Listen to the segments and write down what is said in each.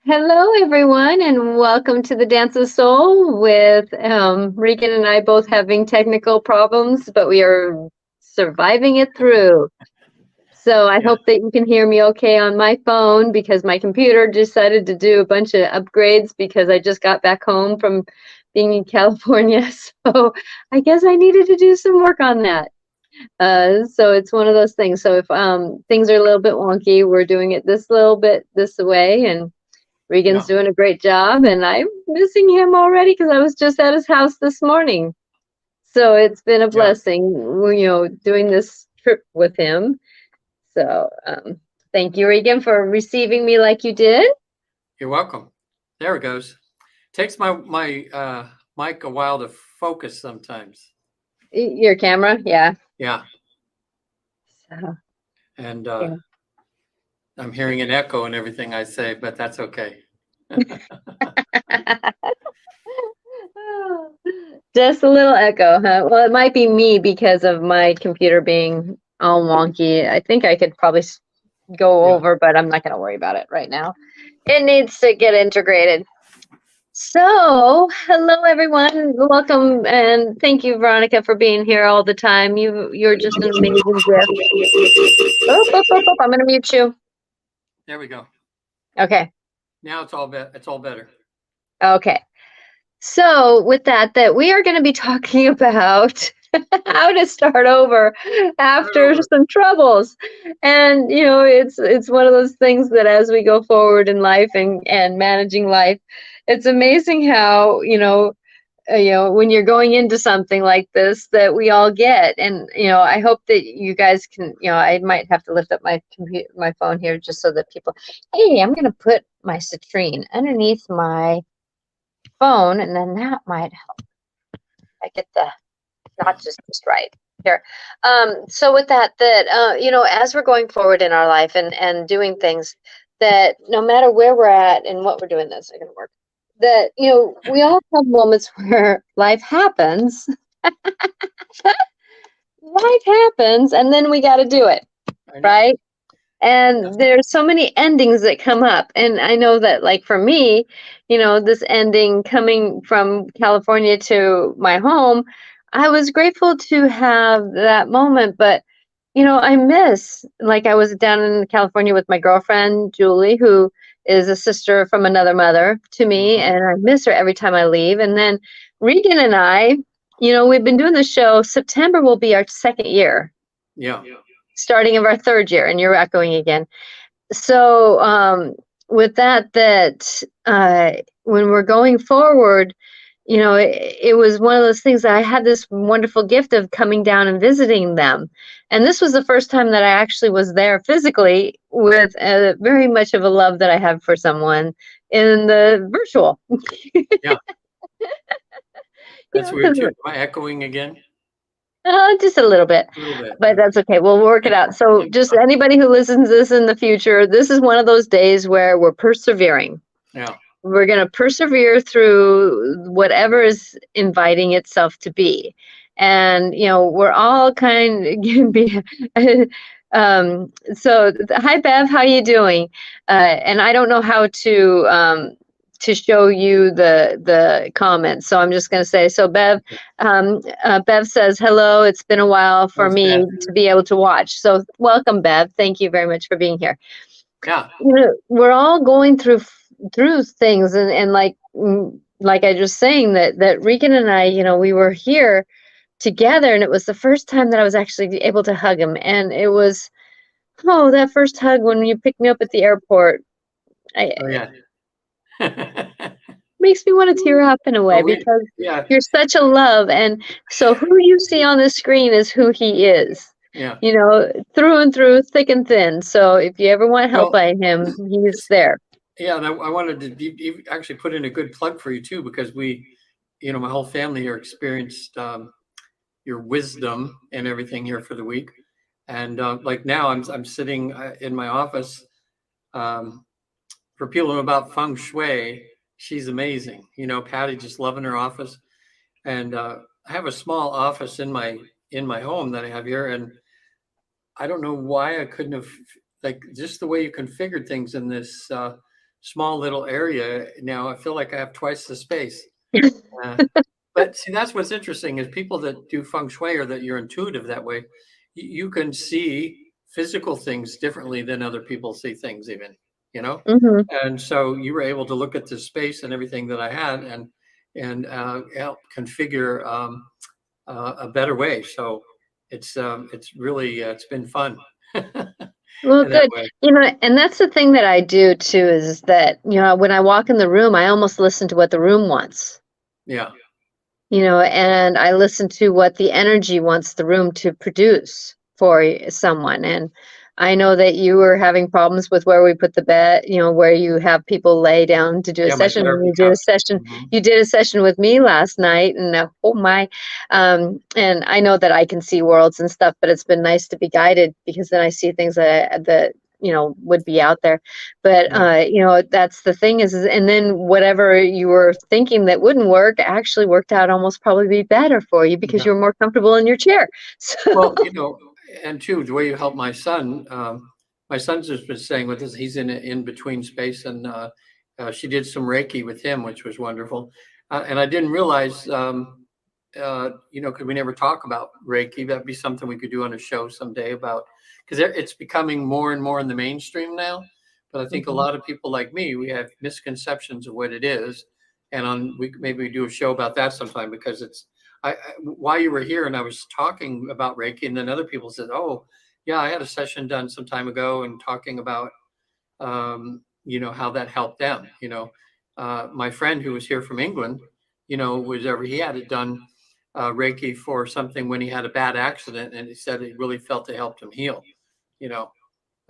Hello, everyone, and welcome to the Dance of Soul with Regan and I both having technical problems, but we are surviving it through. So I Yeah. hope that you can hear me okay on my phone because my computer decided to do a bunch of upgrades because I just got back home from being in California. So I guess I needed to do some work on that. So it's one of those things. So if things are a little bit wonky, we're doing it this little bit this way, and Regan's Yeah. doing a great job, and I'm missing him already because I was just at his house this morning. So it's been a Yeah. blessing, doing this trip with him. So thank you, Regan, for receiving me like you did. You're welcome. There it goes. Takes my mic a while to focus sometimes. Your camera, yeah. Yeah. So, And yeah. I'm hearing an echo and everything I say, but that's okay. Just a little echo, huh? Well, it might be me because of my computer being all wonky. I think I could probably go Yeah. over, but I'm not going to worry about it right now. It needs to get integrated. So, hello everyone. Welcome and thank you, Veronica, for being here all the time. You're just an amazing gift. I'm gonna mute you. There we go. Okay. Now it's all better. Okay. So with that we are gonna be talking about how to start over after some troubles. And it's one of those things that as we go forward in life and managing life, it's amazing how, when you're going into something like this that we all get. And I hope that you guys can, I might have to lift up my phone here just so that people, hey, I'm going to put my citrine underneath my phone, and then that might help. I get the notches just right here. So with as we're going forward in our life and doing things, that no matter where we're at and what we're doing, that's not going to work. That we all have moments where life happens. Life happens, and then we got to do it, I know. right? And there's so many endings that come up. And I know that, like, for me, this ending coming from California to my home, I was grateful to have that moment. But, I miss, like, I was down in California with my girlfriend, Julie, who is a sister from another mother to me. Mhm. And I miss her every time I leave. And then Regan and I, we've been doing the show. September will be our second year, Yeah. starting of our third year, and you're echoing again. So with that when we're going forward, it was one of those things that I had this wonderful gift of coming down and visiting them. And this was the first time that I actually was there physically with very much of a love that I have for someone in the virtual. Yeah. That's weird 'Cause too. Am I echoing again? just a little bit, A little bit. but that's okay. We'll work it out. So, just anybody who listens to this in the future, this is one of those days where we're persevering. Yeah. We're going to persevere through whatever is inviting itself to be. And, we're all kind of can be. Hi, Bev, how you doing? And I don't know how to show you the comments. So I'm just going to say, so Bev says, hello, it's been a while for That's me bad. to be able to watch. So welcome, Bev. Thank you very much for being here. Yeah. We're all going through things, and like I just saying that Regan and I, we were here together, and it was the first time that I was actually able to hug him. And it was, that first hug when you picked me up at the airport. Oh yeah. Makes me want to tear up in a way Well, because yeah. you're such a love. And so who you see on the screen is who he is, Yeah. through and through, thick and thin. So if you ever want help Well, by him, he's there. yeah, and I wanted to you actually put in a good plug for you too, because my whole family here experienced your wisdom and everything here for the week. And like now, I'm sitting in my office. Um, for people who know about feng shui, she's amazing. Patty just loving her office, and I have a small office in my home that I have here, and I don't know why I couldn't have, like, just the way you configured things in this small little area. Now I feel like I have twice the space. Uh, but see, that's what's interesting is people that do feng shui or that you're intuitive that way, you can see physical things differently than other people see things even, you know? Hmm. And so you were able to look at the space and everything that I had and help configure a better way. So it's really, it's been fun in Well, that good. way. And that's the thing that I do too, is that, when I walk in the room, I almost listen to what the room wants. Yeah. And I listen to what the energy wants the room to produce for someone. And I know that you were having problems with where we put the bed, where you have people lay down to do a Yeah. My session. And therapy couch. Mhm. you did a session with me last night, and oh my, and I know that I can see worlds and stuff, but it's been nice to be guided, because then I see things that would be out there. But Yeah. that's the thing and then whatever you were thinking that wouldn't work actually worked out almost probably be better for you, because Yeah. you were more comfortable in your chair. So Well, and too, the way you help my son's just been staying with us. He's in an in between space, and she did some Reiki with him, which was wonderful. And I didn't realize, because we never talk about Reiki. That'd be something we could do on a show someday about, because it's becoming more and more in the mainstream now. But I think a Mhm. lot of people like me, we have misconceptions of what it is, and maybe we do a show about that sometime, because while you were here and I was talking about Reiki, and then other people said, "Oh, yeah, I had a session done some time ago and talking about, how that helped them." My friend who was here from England, he had it done Reiki for something when he had a bad accident, and he said it really felt it helped him heal. You know,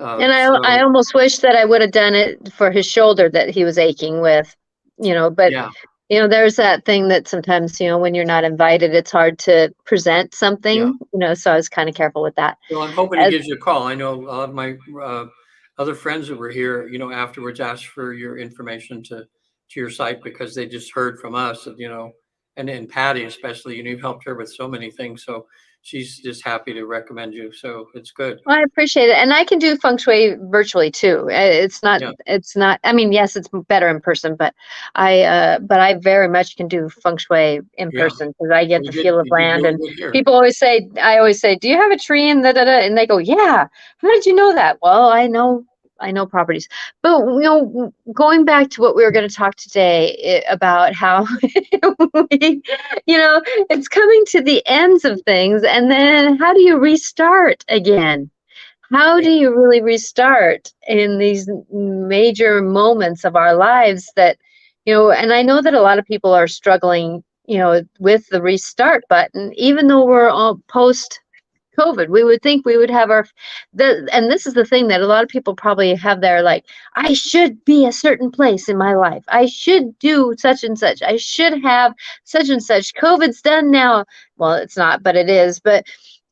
And I so almost wish that I would have done it for his shoulder that he was aching with, but yeah, there's that thing that sometimes, when you're not invited, it's hard to present yeah. something, so I was kind of careful with that. Well, I'm hoping he As gives you a call. I know a lot of my other friends that were here, afterwards asked for your information to your site, because they just heard from us, and Patty especially, you've helped her with so many things. So she's just happy to recommend you. So it's good. Well, I appreciate it, and I can do feng shui virtually too. Yeah. It's not. I mean, yes, it's better in person, but I very much can do feng shui in Yeah. person, because I get Well, the feel of you did land. really And good here. people always say, I always say, "Do you have a tree?" And da da da, and they go, "Yeah." How did you know that? Well, I know properties. But going back to what we were going to talk today, about how we, it's coming to the ends of things, and then how do you restart again? How Yeah. do you really restart in these major moments of our lives that, and I know that a lot of people are struggling, with the restart button, even though we're all post COVID. We would think we would have and this is the thing that a lot of people probably have their, like, I should be a certain place in my life. I should do such and such. I should have such and such. COVID's done now. Well, it's not, but it is. But,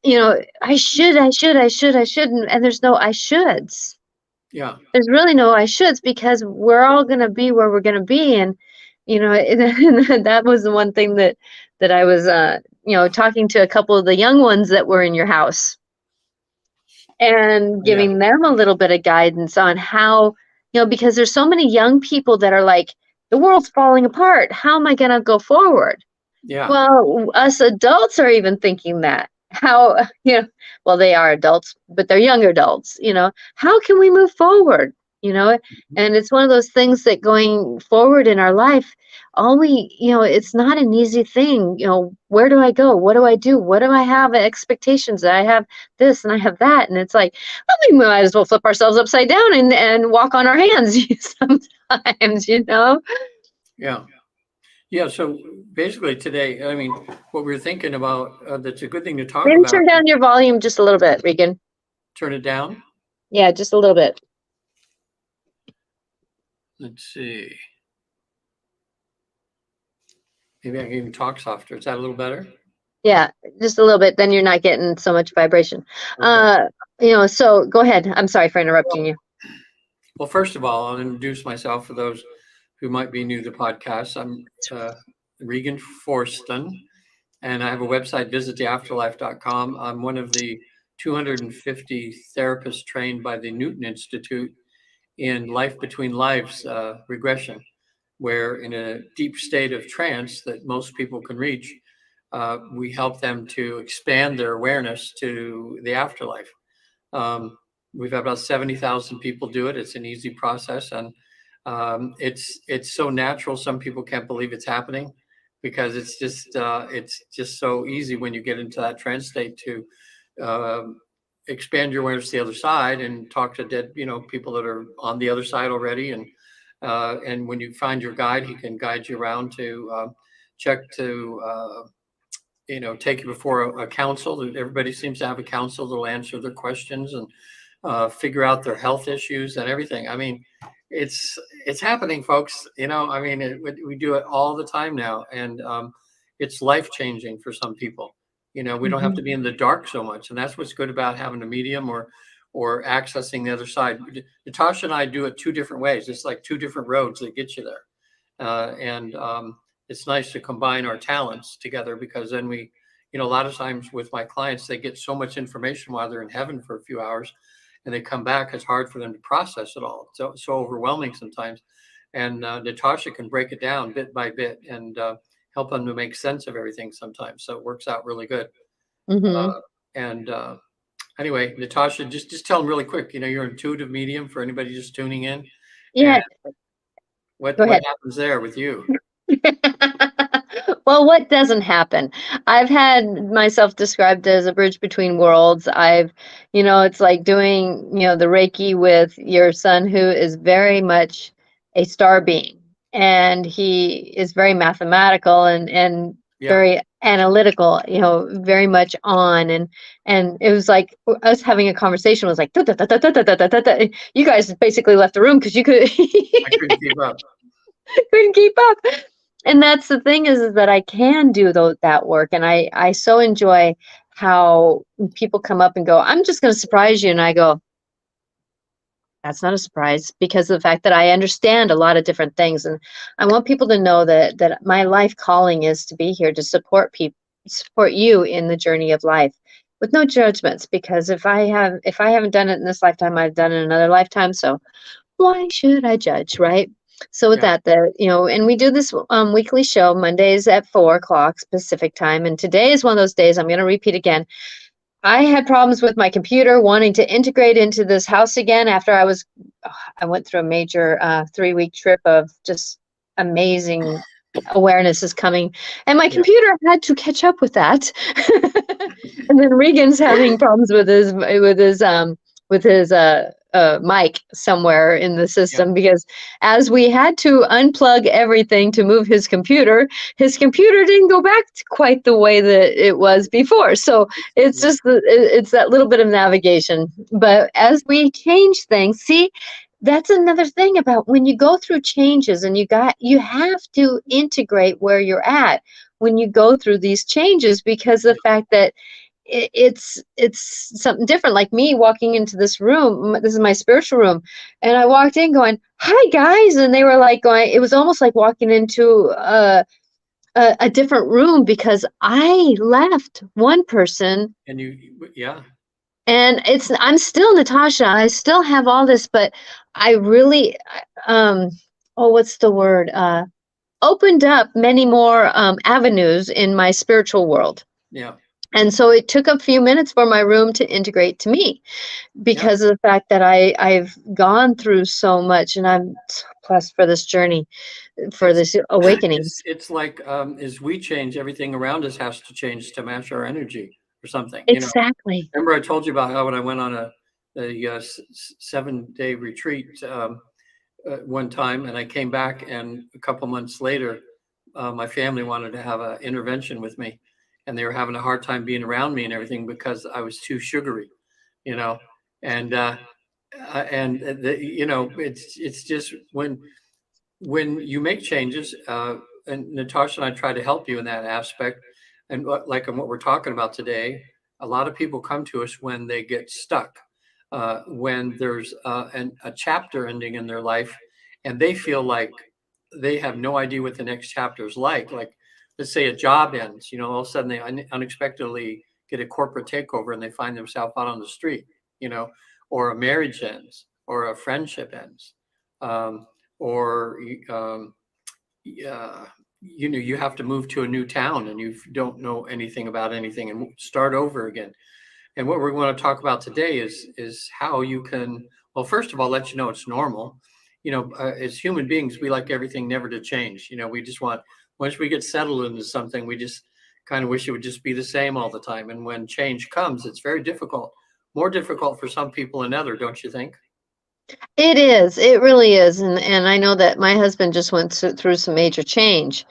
I should. And there's no I shoulds. Yeah. There's really no I shoulds, because we're all going to be where we're going to be. And, and that was the one thing that I was, talking to a couple of the young ones that were in your house, and Yeah. giving them a little bit of guidance on how, because there's so many young people that are like, the world's falling apart. How am I going to go forward? Yeah. Well, us adults are even thinking that. How, well, they are adults, but they're young adults, how can we move forward? Mhm. And it's one of those things that going forward in our life, it's not an easy thing. Where do I go? What do I do? What do I have expectations? I have this and I have that. And it's like, well, we might as well flip ourselves upside down and walk on our hands sometimes. Yeah. Yeah. So basically today, I mean, what we're thinking about, that's a good thing to talk Maybe about. turn down your volume just a little bit, Regan. Turn it down. Yeah, just a little bit. Let's see. Maybe I can even talk softer. Is that a little better? Yeah, just a little bit. Then you're not getting so much vibration. Okay. So go ahead. I'm sorry for Well, interrupting you. well, first of all, I'll introduce myself for those who might be new to the podcast. I'm Regan Forsten, and I have a website, visittheafterlife.com. I'm one of the 250 therapists trained by the Newton Institute in life between lives regression, where in a deep state of trance that most people can reach, we help them to expand their awareness to the afterlife. Um, we've had about 70,000 people do it. It's an easy process, and it's so natural. Some people can't believe it's happening because it's just so easy when you get into that trance state to expand your awareness to the other side and talk to dead, people that are on the other side already. And when you find your guide, he can guide you around to check to take you before a council. Everybody seems to have a council that'll answer their questions and figure out their health issues and everything. I mean, it's happening, folks. I mean, we do it all the time now, and it's life changing for some people. We don't have to Mhm. be in the dark so much, and that's what's good about having a medium or accessing the other side. Natasha and I do it two different ways. It's like two different roads that get you there, and it's nice to combine our talents together, because then we, a lot of times with my clients, they get so much information while they're in heaven for a few hours, and they come back, it's hard for them to process it all. It's so overwhelming sometimes. And Natasha can break it down bit by bit and help them to make sense of everything sometimes. So it works out really good. Mhm. And anyway, Natasha, just tell them really quick, you're an intuitive medium for anybody just tuning in. And Yeah, what go what ahead. happens there with you? Well, what doesn't happen? I've had myself described as a bridge between worlds. It's like doing, the Reiki with your son, who is very much a star being. And he is very mathematical and Yeah. very analytical, very much on. And it was like us having a conversation was like, "Da, da, da, da, da, da, da, da, da." You guys basically left the room because you could I couldn't keep up. couldn't keep up. And that's the thing is that I can do that work, and I so enjoy how people come up and go, "I'm just going to surprise you," and I go, "That's not a surprise," because of the fact that I understand a lot of different things, and I want people to know that my life calling is to be here to support you in the journey of life with no judgments. Because if I haven't done it in this lifetime, I've done it in another lifetime. So why should I judge, right? So with Yeah. that, and we do this weekly show Mondays at 4 o'clock Pacific time. And today is one of those days. I'm going to repeat again. I had problems with my computer wanting to integrate into this house again after I went through a major 3 week trip of just amazing awareness is coming, and my Yeah. computer had to catch up with that. And then Regan's having problems with his mic somewhere in the Yeah. system, because as we had to unplug everything to move his computer didn't go back to quite the way that it was before. So it's Yeah. just it's that little bit of navigation. But as we change things, see, that's another thing about when you go through changes, and you have to integrate where you're at when you go through these changes, because the fact that it's something different. Like me walking into this room, this is my spiritual room, and I walked in going, "Hi guys," and they were like going, it was almost like walking into a different room, because I left one person, And yeah. and I'm still Natasha. I still have all this, but I really um oh, what's the word? Opened up many more avenues in my spiritual world. Yeah. And so it took a few minutes for my room to integrate to me, Yeah. because of the fact that I've gone through so much, and I'm so blessed for this journey, for It's this it's awakenings. it's like as we change, everything around us has to change to match our energy or something. Exactly. Remember I told you about how when I went on a 7-day retreat one time, and I came back, and a couple months later, my family wanted to have an intervention with me, and they were having a hard time being around me and everything because I was too sugary, you know, and it's just when you make changes, and Natasha and I try to help you in that aspect. And like in what we're talking about today, a lot of people come to us when they get stuck, when there's a chapter ending in their life, and they feel like they have no idea what the next chapter is like. Like, let's say a job ends, all of a sudden they unexpectedly get a corporate takeover and they find themselves out on the street, you know, or a marriage ends, or a friendship ends, or you have to move to a new town and you don't know anything about anything and start over again. And what we want to talk about today is how you can, well, first of all, let you know it's normal. As human beings, we like everything never to change. We just want, once we get settled into something, we just kind of wish it would just be the same all the time. And when change comes, it's very difficult, more difficult for some people than other, don't you think? It is. It really is. And I know that my husband just went through some major change.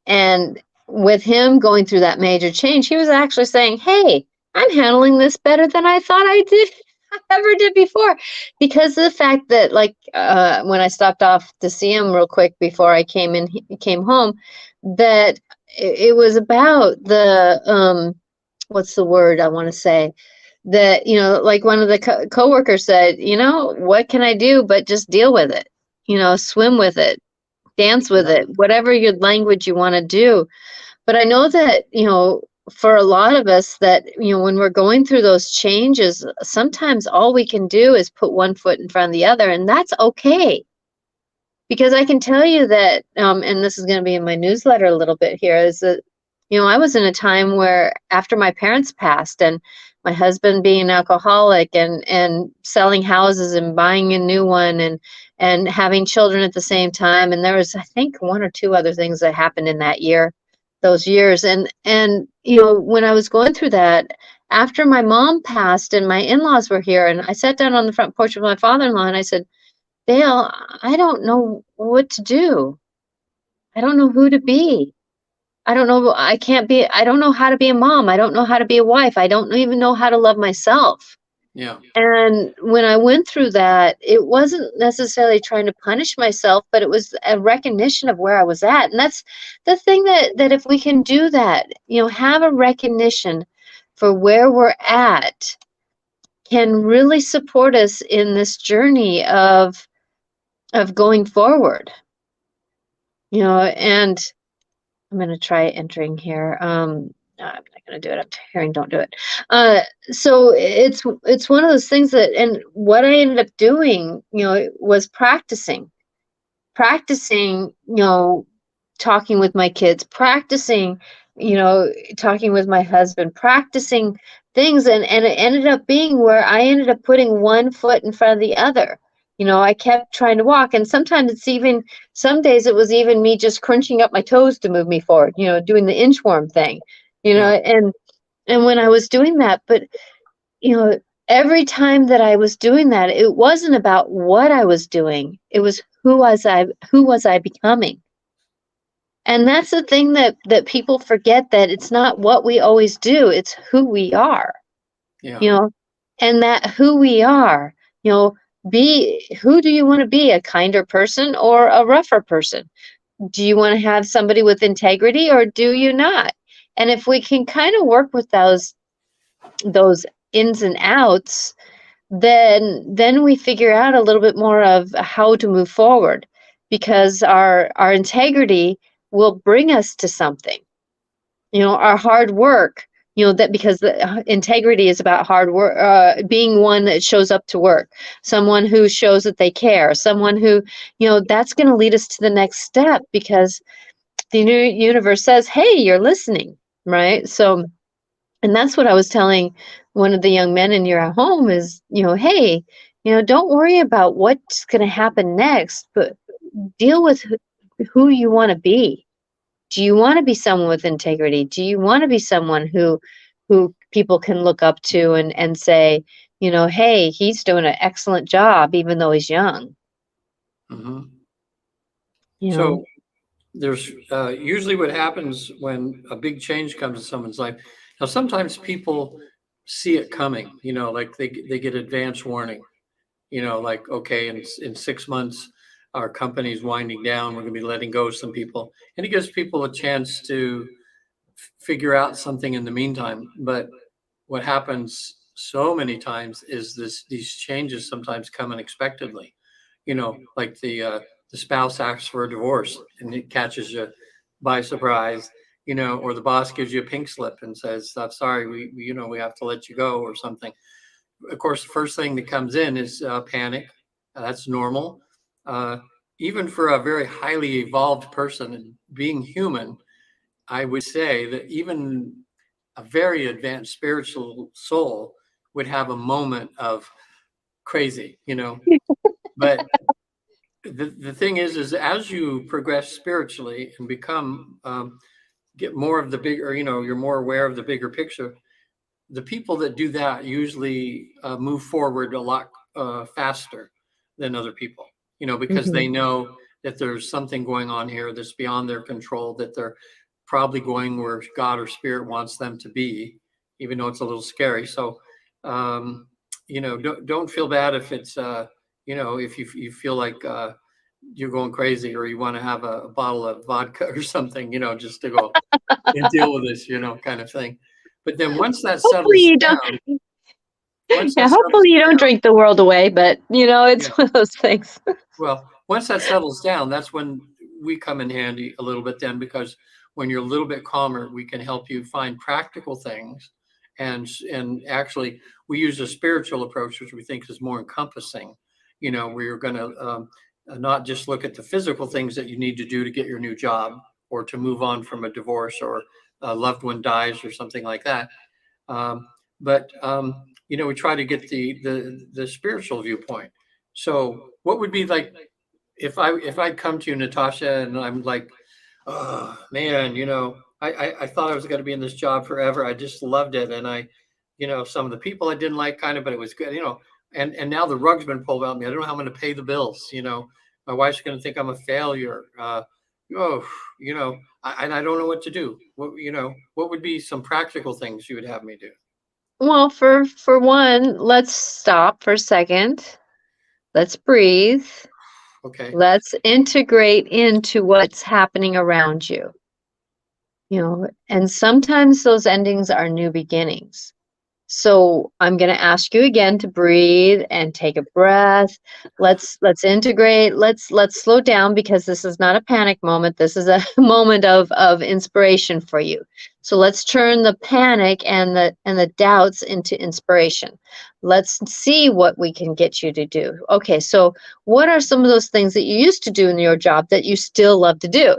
And with him going through that major change, he was actually saying, "Hey, I'm handling this better than I thought I did ever did before." Because of the fact that, like, when I stopped off to see him real quick before I came home, that it was about the what's the word I want to say? That, like one of the coworkers said, what can I do but just deal with it? Swim with it, dance with Yeah. it, whatever your language you want to do. But I know that, for a lot of us that, when we're going through those changes, sometimes all we can do is put one foot in front of the other, and that's okay. Because I can tell you that, and this is going to be in my newsletter a little bit here, is that, I was in a time where after my parents passed and my husband being an alcoholic and selling houses and buying a new one and having children at the same time. And there was, I think, one or two other things that happened in those years. And, when I was going through that, after my mom passed and my in-laws were here, and I sat down on the front porch with my father-in-law and I said, "Dale, I don't know what to do. I don't know who to be. I don't know. I don't know how to be a mom. I don't know how to be a wife. I don't even know how to love myself." Yeah. And when I went through that, it wasn't necessarily trying to punish myself, but it was a recognition of where I was at. And that's the thing that if we can do that, have a recognition for where we're at, can really support us in this journey of going forward. And I'm going to try entering here. No, I'm not going to do it. I'm hearing don't do it. So it's one of those things that, and what I ended up doing, was practicing, talking with my kids, practicing, talking with my husband, practicing things. And it ended up being where I ended up putting one foot in front of the other. I kept trying to walk. And sometimes some days it was even me just crunching up my toes to move me forward, doing the inchworm thing, Yeah. and when I was doing that, but, you know, every time that I was doing that, it wasn't about what I was doing. It was who was I becoming? And that's the thing that people forget, that it's not what we always do, it's who we are, Yeah. you know, and that who we are, you know, who do you want to be, a kinder person or a rougher person? Do you want to have somebody with integrity or do you not? And if we can kind of work with those ins and outs, then we figure out a little bit more of how to move forward, because our integrity will bring us to something. Our hard work, that because the integrity is about hard work, being one that shows up to work, someone who shows that they care, someone who, that's going to lead us to the next step, because the universe says, hey, you're listening, right? So, and that's what I was telling one of the young men in your home is, hey, don't worry about what's going to happen next, but deal with who you want to be. Do you want to be someone with integrity? Do you want to be someone who people can look up to and say, hey, he's doing an excellent job even though he's young, Hmm. you know? So there's usually what happens when a big change comes in someone's life. Now, sometimes people see it coming, like they get advance warning, like, okay, in 6 months, our company's winding down. We're going to be letting go of some people. And it gives people a chance to figure out something in the meantime. But what happens so many times is these changes sometimes come unexpectedly. Like the spouse asks for a divorce and it catches you by surprise. Or the boss gives you a pink slip and says, "I'm sorry, we have to let you go," or something. Of course, the first thing that comes in is panic. That's normal. Uh, Even for a very highly evolved person and being human, I would say that even a very advanced spiritual soul would have a moment of crazy, But the thing is as you progress spiritually and become get more of the bigger, you're more aware of the bigger picture. The people that do that usually move forward a lot faster than other people, because they Hmm. know that there's something going on here that's beyond their control, that they're probably going where God or spirit wants them to be, even though it's a little scary. So, um, don't feel bad if it's, if you feel like you're going crazy or you want to have a bottle of vodka or something, just to go and deal with this, kind of thing. But then once that Hopefully settles you don't. down, once Yeah, that settles hopefully you don't down, drink the world away, but it's yeah. one of those things. Well, once that settles down, that's when we come in handy a little bit then, because when you're a little bit calmer, we can help you find practical things. And actually, we use a spiritual approach, which we think is more encompassing, where you're going to not just look at the physical things that you need to do to get your new job or to move on from a divorce or a loved one dies or something like that. But we try to get the spiritual viewpoint. So, what would be like if I come to you, Natasha, and I'm like, oh man, I thought I was going to be in this job forever. I just loved it, and some of the people I didn't like, kind of, but it was good, And now the rug's been pulled out of me. I don't know how I'm going to pay the bills. My wife's going to think I'm a failure. Oh, and I don't know what to do. What would be some practical things you would have me do? Well, for one, let's stop for a second. Let's breathe. Okay. Let's integrate into what's happening around you. And sometimes those endings are new beginnings. So I'm going to ask you again to breathe and take a breath. Let's integrate. Let's slow down, because this is not a panic moment. This is a moment of inspiration for you. So let's turn the panic and the doubts into inspiration. Let's see what we can get you to do. Okay, so what are some of those things that you used to do in your job that you still love to do?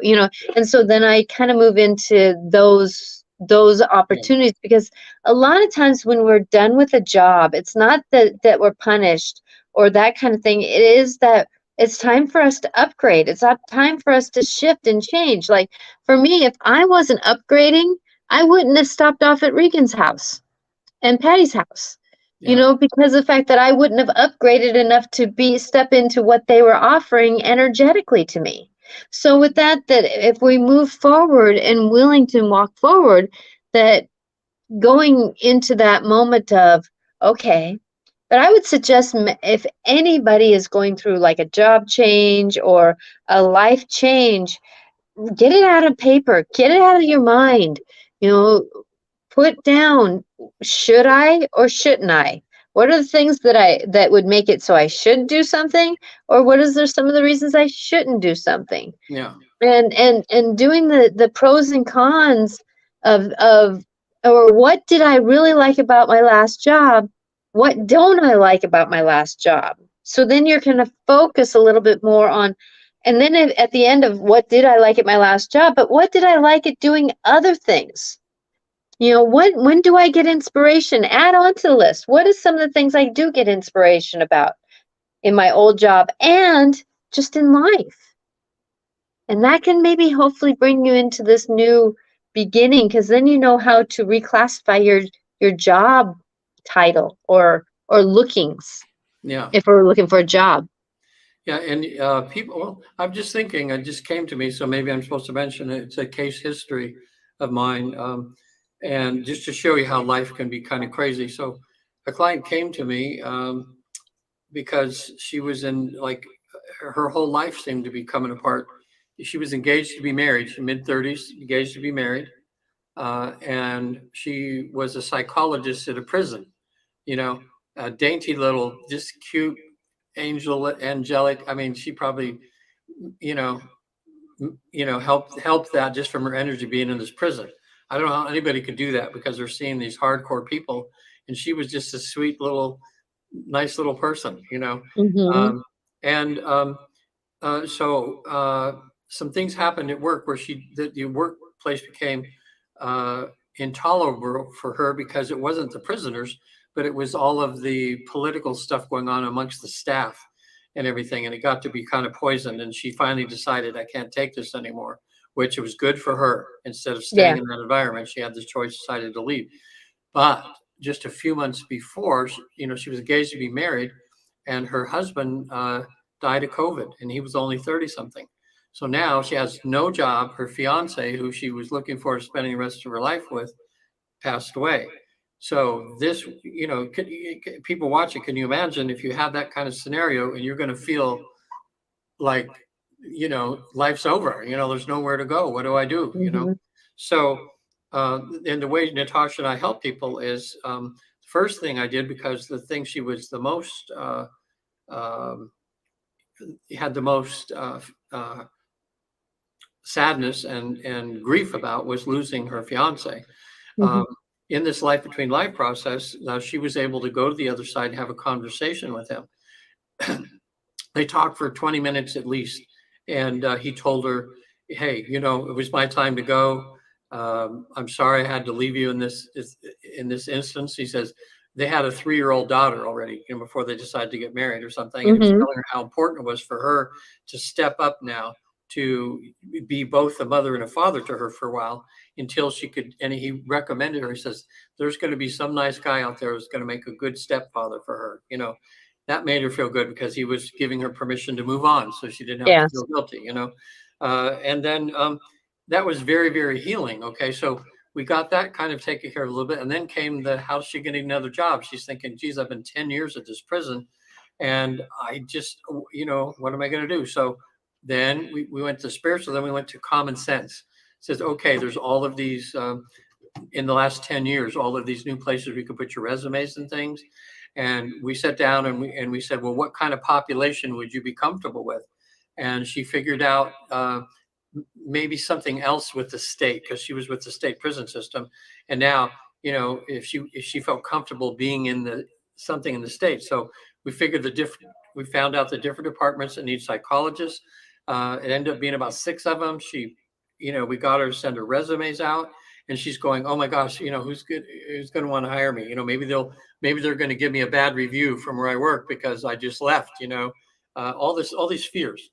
And so then I kind of move into those Yeah. opportunities, because a lot of times when we're done with a job, it's not that we're punished or that kind of thing. It is that it's time for us to upgrade. It's not time for us to shift and change. Like for me, if I wasn't upgrading, I wouldn't have stopped off at Regan's house and Patty's house. Yeah. Because of the fact that I wouldn't have upgraded enough to step into what they were offering energetically to me. So with that if we move forward and willing to walk forward, that going into that moment of, okay, but I would suggest if anybody is going through like a job change or a life change, get it out of paper, get it out of your mind. You know, put down, should I or shouldn't I? What are the things that would make it so I should do something, or what is there some of the reasons I shouldn't do something? Yeah. And doing the pros and cons of or what did I really like about my last job? What don't I like about my last job? So then you're going to focus a little bit more on, and then at the end of what did I like at my last job, but what did I like at doing other things? When do I get inspiration? Add on to the list. What is some of the things I do get inspiration about in my old job and just in life? And that can maybe hopefully bring you into this new beginning, because then you know how to reclassify your job title or lookings Yeah. if we're looking for a job. Yeah. And people, well, I'm just thinking, it just came to me. So maybe I'm supposed to mention it. It's a case history of mine. And just to show you how life can be kind of crazy. So a client came to me because she was in like her whole life seemed to be coming apart. She was engaged to be married, mid 30s, engaged to be married. And she was a psychologist at a prison, you know, a dainty little, just cute angelic. I mean, she probably, you know, helped that just from her energy being in this prison. I don't know how anybody could do that because they're seeing these hardcore people, and she was just a sweet little, nice little person. Hmm. And some things happened at work where the workplace became uh, intolerable for her because it wasn't the prisoners, but it was all of the political stuff going on amongst the staff and everything. And it got to be kind of poisoned. And she finally decided, I can't take this anymore, which was good for her. Instead of staying Yeah. in that environment, she had this choice, decided to leave. But just a few months before, she was engaged to be married, and her husband died of COVID, and he was only 30 something. So now she has no job. Her fiance, who she was looking forward to spending the rest of her life with, passed away. So this, people watching, can you imagine if you have that kind of scenario and you're going to feel like, life's over, there's nowhere to go. What do I do? Hmm. So, and the way Natasha and I help people is, the first thing I did, because the thing she was the most, um, had the most sadness and grief about, was losing her fiance. Hmm. Um, in this life between life process, she was able to go to the other side and have a conversation with him. They talked for 20 minutes at least. And he told her, hey, it was my time to go. I'm sorry I had to leave you in this instance. He says they had a 3-year-old daughter already, before they decided to get married or something. And he was Hmm. telling her how important it was for her to step up now, to be both a mother and a father to her for a while, until she could. And he recommended her. He says, there's going to be some nice guy out there who's going to make a good stepfather for her. That made her feel good, because he was giving her permission to move on, so she didn't have to Yes. feel guilty. And then that was very, very healing. Okay, so we got that kind of taken care of a little bit, and then came the, how's she getting another job? She's thinking, geez, I've been 10 years at this prison, and I just, what am I going to do? So then we went to spiritual, then we went to common sense. It says, okay, there's all of these, in the last 10 years, all of these new places we could put your resumes and things. And we sat down and we said, well, what kind of population would you be comfortable with? And she figured out maybe something else with the state, because she was with the state prison system. And now, if she felt comfortable being in the something in the state. So we found out the different departments that need psychologists. It ended up being about 6 of them. We got her to send her resumes out, and she's going, oh my gosh, who's going to want to hire me? Maybe they're going to give me a bad review from where I work because I just left, all these fears,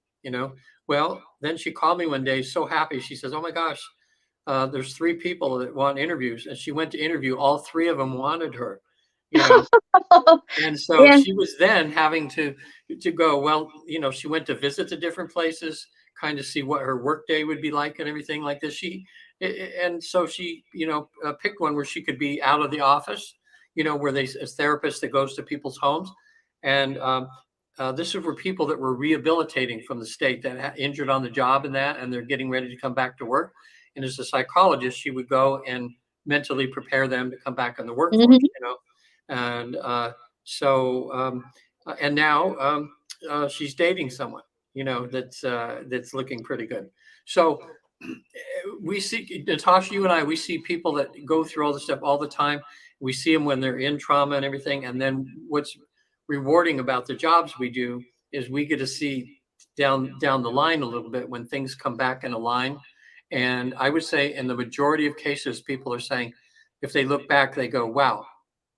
well, then she called me one day, so happy. She says, oh my gosh, there's 3 people that want interviews. And she went to interview. All 3 of them wanted her, you know. And so Yeah. she was then having to go, well, she went to visit the different places, kind of see what her work day would be like and everything like this. And so she, picked one where she could be out of the office, where they, as therapist that goes to people's homes. And this is for people that were rehabilitating from the state, that injured on the job and they're getting ready to come back to work. And as a psychologist, she would go and mentally prepare them to come back in the workforce, Hmm. and and now she's dating someone, that's looking pretty good. So we see, Natasha, you and I, we see people that go through all this stuff all the time. We see them when they're in trauma and everything. And then what's rewarding about the jobs we do is we get to see down the line a little bit when things come back in a line. And I would say in the majority of cases, people are saying, if they look back, they go, wow,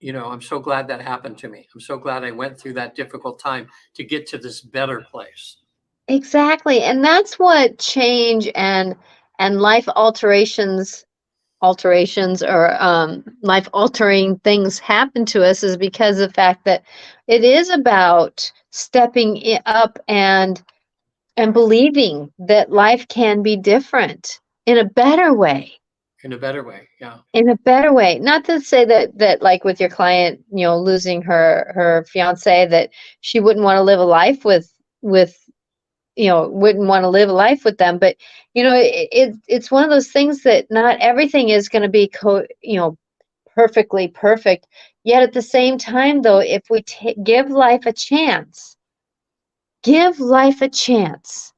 I'm so glad that happened to me. I'm so glad I went through that difficult time to get to this better place. Exactly. And that's what change and life alterations or life altering things happen to us is because of the fact that it is about stepping up and believing that life can be different in a better way. In a better way. Yeah. In a better way. Not to say that like with your client, losing her fiance, that she wouldn't want to live a life with wouldn't want to live a life with them, but it's one of those things that not everything is going to be perfectly perfect. Yet at the same time, though, if we give life a chance, give life a chance.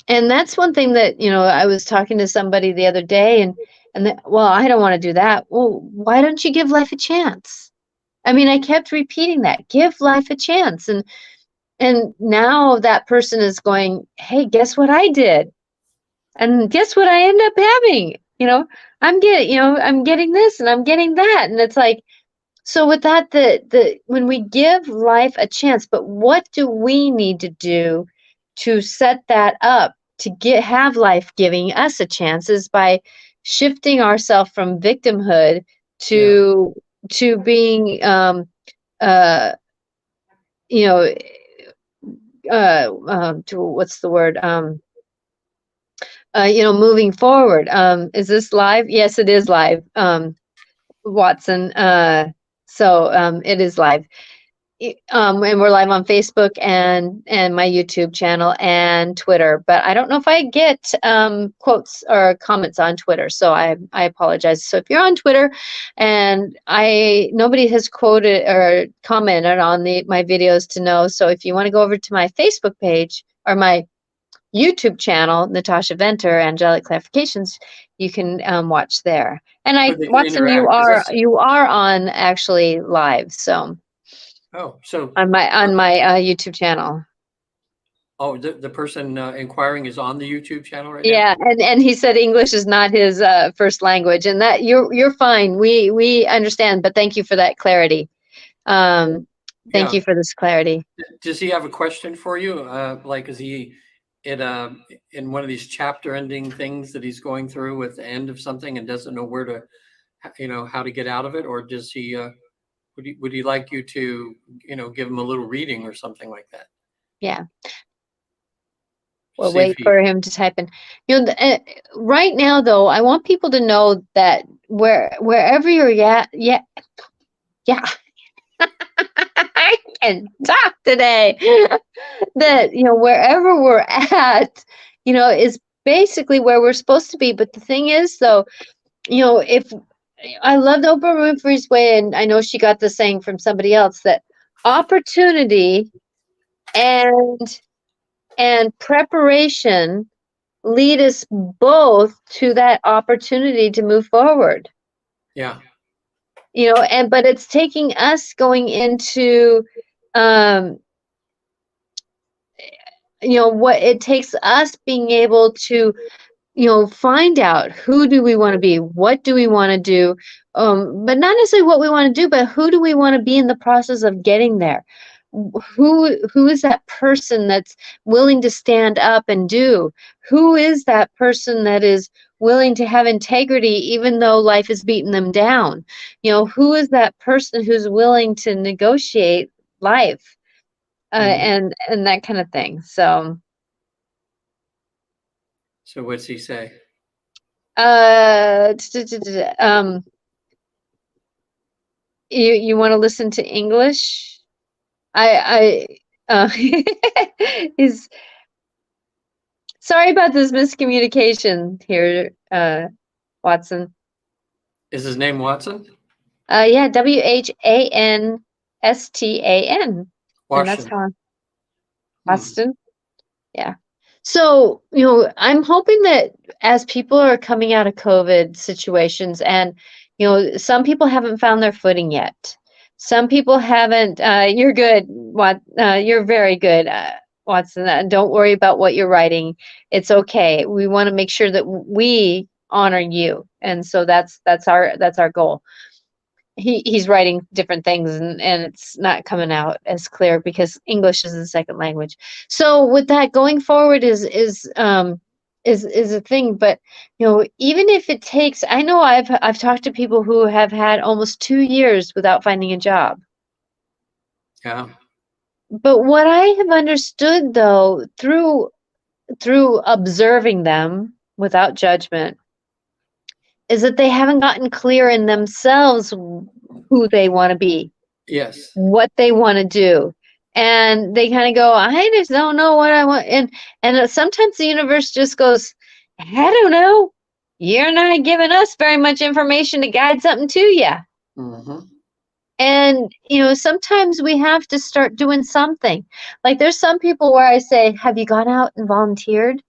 And that's one thing that, I was talking to somebody the other day well, I don't want to do that. Well, why don't you give life a chance? I mean, I kept repeating that. Give life a chance. And now that person is going, hey, guess what I did? And guess what I end up having? I'm getting this and I'm getting that. And it's like, so with that, when we give life a chance, but what do we need to do to set that up to have life giving us a chance is by shifting ourselves from victimhood Yeah. to being uh you know to what's the word moving forward. Is this live? Yes, it is live. Watson. So it is live. And we're live on Facebook and my YouTube channel and Twitter, but I don't know if I get quotes or comments on Twitter, so I apologize. So if you're on Twitter and nobody has quoted or commented on my videos to know, so if you want to go over to my Facebook page or my YouTube channel, Natasha Venter, Angelic Clarifications, you can watch there. And So they can Watson, you interact. are on actually live, so Oh, so on my YouTube channel. oh, the person inquiring is on the YouTube channel right now. Yeah, and he said English is not his first language, and that you're fine. We understand, but thank you for that clarity. Thank Yeah. you for this clarity. Does he have a question for you? Like, is he in one of these chapter ending things that he's going through with the end of something and doesn't know where to, how to get out of it, or does he? Would he like you to, give him a little reading or something like that? Yeah. We'll See if wait for him to type in. Right now, though, I want people to know that wherever you're at, yeah, I can talk today. That wherever we're at, is basically where we're supposed to be. But the thing is, though, if I loved Oprah Winfrey's way, and I know she got the saying from somebody else that opportunity and preparation lead us both to that opportunity to move forward. Yeah. But it's taking us going into what it takes us being able to find out who do we want to be, what do we want to do, but not necessarily what we want to do, but who do we want to be in the process of getting there. Who is that person that's willing to stand up and do? Who is that person that is willing to have integrity even though life is beating them down? Who is that person who's willing to negotiate life and that kind of thing? So what's he say? You want to listen to English? He's sorry about this miscommunication here, Watson. Is his name Watson? Yeah, WHANSTAN. And that's how Forston. Yeah. So, I'm hoping that as people are coming out of COVID situations, and, some people haven't found their footing yet. Some people haven't, you're good, you're very good, Watson. Don't worry about what you're writing. It's okay. We want to make sure that we honor you. And so that's our goal. He's writing different things and it's not coming out as clear because English is the second language. So with that, going forward is a thing. But even if it takes, I know I've talked to people who have had almost 2 years without finding a job. Yeah. But what I have understood, though, through observing them without judgment, is that they haven't gotten clear in themselves who they want to be. Yes. What they want to do. And they kind of go, I just don't know what I want. And sometimes the universe just goes, I don't know. You're not giving us very much information to guide something to you. Mm-hmm. And, sometimes we have to start doing something. Like there's some people where I say, have you gone out and volunteered?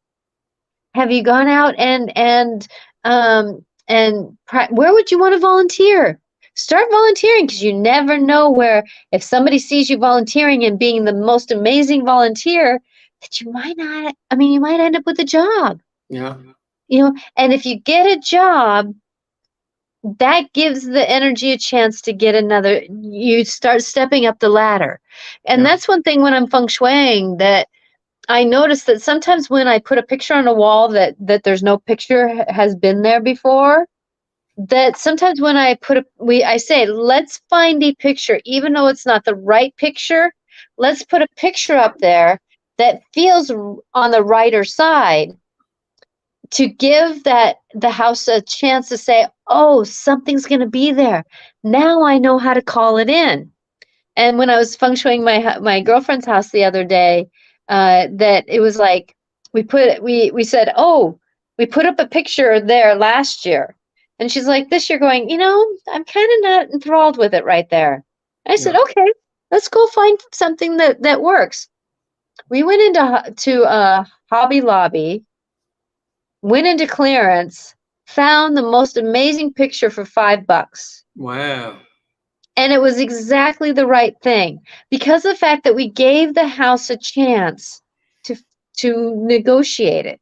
Have you gone out and where would you want to volunteer? Start volunteering, because you never know where, if somebody sees you volunteering and being the most amazing volunteer, that you might not, I mean, you might end up with a job. Yeah. And if you get a job, that gives the energy a chance to get another, you start stepping up the ladder. And Yeah. that's one thing when I'm feng shuiing that I notice, that sometimes when I put a picture on a wall that there's no picture has been there before, that sometimes when I I say, let's find a picture, even though it's not the right picture, let's put a picture up there that feels on the righter side, to give the house a chance to say, oh, something's going to be there. Now I know how to call it in. And when I was feng shuiing my girlfriend's house the other day, that it was like, we said, oh, we put up a picture there last year. And she's like, this year, going, I'm kind of not enthralled with it right there. I said, Yeah. okay, let's go find something that works. We went to Hobby Lobby, went into clearance, found the most amazing picture for $5. Wow. And it was exactly the right thing, because of the fact that we gave the house a chance to negotiate it.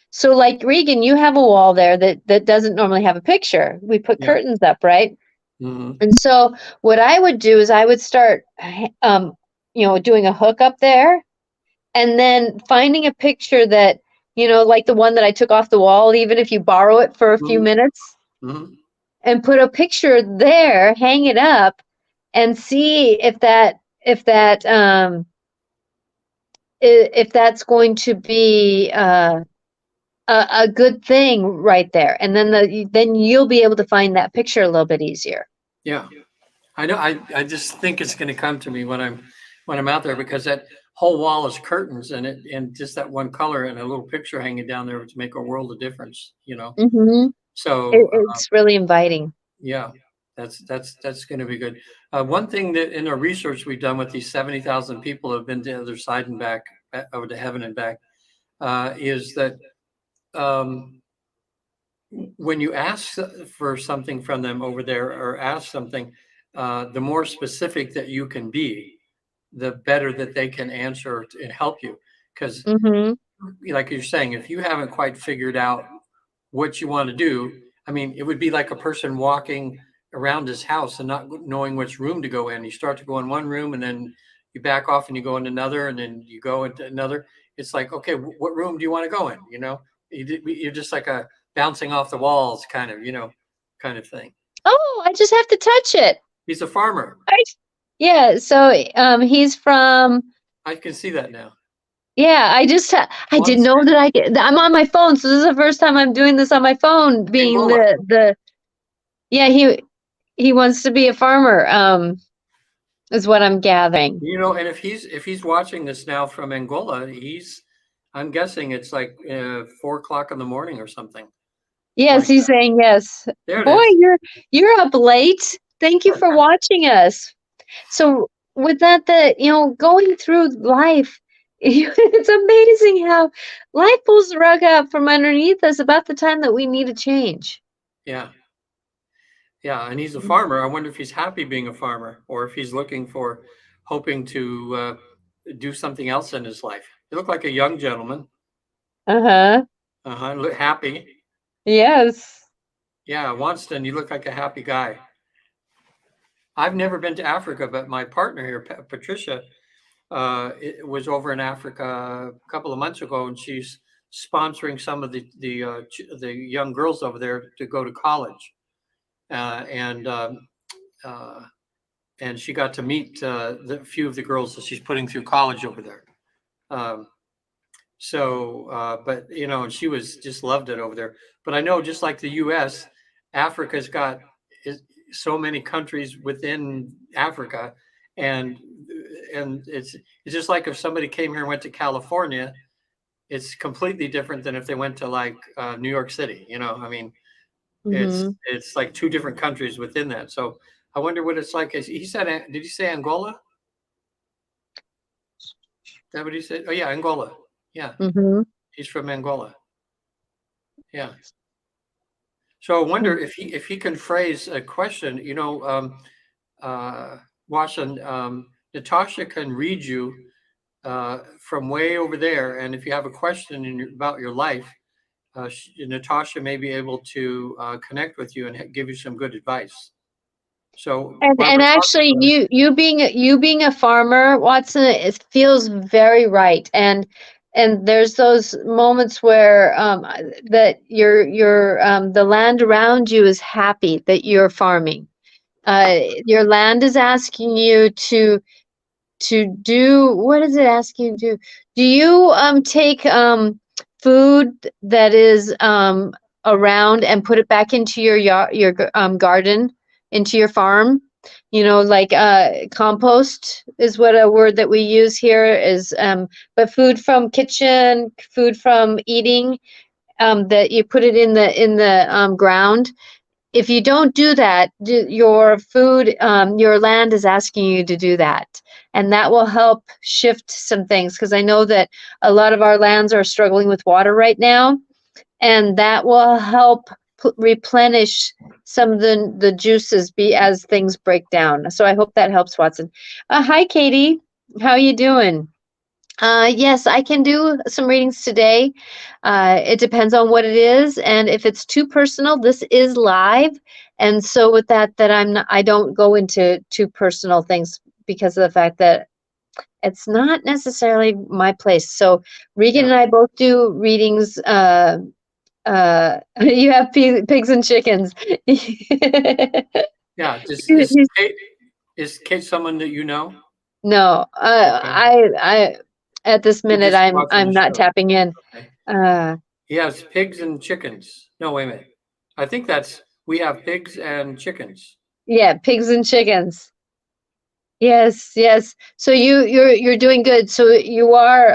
So like Regan, you have a wall there that doesn't normally have a picture. We put Yeah. curtains up, right? Mm-hmm. And so what I would do is I would start doing a hook up there, and then finding a picture that, like the one that I took off the wall, even if you borrow it for a few Mm-hmm. minutes, Mm-hmm. and put a picture there, hang it up, and see if that's going to be a good thing right there. And then you'll be able to find that picture a little bit easier. Yeah. I know. I just think it's going to come to me when I'm out there, because that whole wall is curtains, and just that one color and a little picture hanging down there would make a world of difference. Mm-hmm. So It's really inviting. yeah, that's going to be good. One thing that in our research we've done with these 70,000 people who have been to the other side and back, over to heaven and back, is that um, when you ask for something from them over there, or ask something, the more specific that you can be, the better that they can answer and help you. Because, Mm-hmm. like you're saying, if you haven't quite figured out what you want to do, I mean, it would be like a person walking around his house and not knowing which room to go in. You start to go in one room, and then you back off and you go in another, and then you go into another. It's like, okay, what room do you want to go in? You're just like a bouncing off the walls kind of thing. Oh, I just have to touch it. He's a farmer. Yeah, so he's from, I can see that now. yeah, I didn't know that I'm on my phone, so this is the first time I'm doing this on my phone, being Angola. yeah, he wants to be a farmer, is what I'm gathering. And if he's watching this now from Angola, I'm guessing it's like 4 o'clock in the morning or something Yes, like he's that. saying yes. There it Boy, is. you're up late. Thank you for watching us. So with that, going through life, it's amazing how life pulls the rug out from underneath us about the time that we need a change. Yeah. Yeah. And he's a farmer. I wonder if he's happy being a farmer, or if he's hoping to do something else in his life. He looked like a young gentleman. Uh-huh. Look happy. Yes. Yeah. Wanston, you look like a happy guy. I've never been to Africa, but my partner here, Patricia, it was over in Africa a couple of months ago, and she's sponsoring some of the young girls over there to go to college, uh, and um, uh, and she got to meet the few of the girls that she's putting through college over there. Um, but and she was just loved it over there. But I know, just like the U.S., Africa's got so many countries within Africa, and it's just like if somebody came here and went to California, it's completely different than if they went to like New York City. I mean, it's Mm-hmm. it's like two different countries within that. So I wonder what it's like. He said, did he say Angola? Is that what he said? Oh yeah, Angola. Yeah, Mm-hmm. he's from Angola. Yeah. So I wonder if he can phrase a question, Watson, Natasha can read you from way over there. And if you have a question about your life, Natasha may be able to connect with you and give you some good advice. So And while and we're actually, talking, you being a farmer, Watson, it feels very right. And there's those moments where that the land around you is happy that you're farming. Your land is asking you to do, what is it asking you to do? Do you take food that is around and put it back into your yard, your garden, into your farm? You know, like compost is what a word that we use here is, but food from kitchen, food from eating, that you put it in the ground. If you don't do that, your food, your land is asking you to do that. And that will help shift some things, because I know that a lot of our lands are struggling with water right now, and that will help replenish some of the juices as things break down. So I hope that helps, Watson. Hi, Katie. How you doing? Yes, I can do some readings today. It depends on what it is, and if it's too personal, this is live. And so with that I don't go into too personal things because of the fact that it's not necessarily my place. So Regan yeah, and I both do readings. You have pigs and chickens. yeah. Is Kate someone that you know? No, Okay, I at this you're minute just watching the I'm not show. tapping in. Okay. Uh, Yes, pigs and chickens. No, wait a minute. I think we have pigs and chickens. yeah, pigs and chickens. Yes, yes. So you're doing good. So you are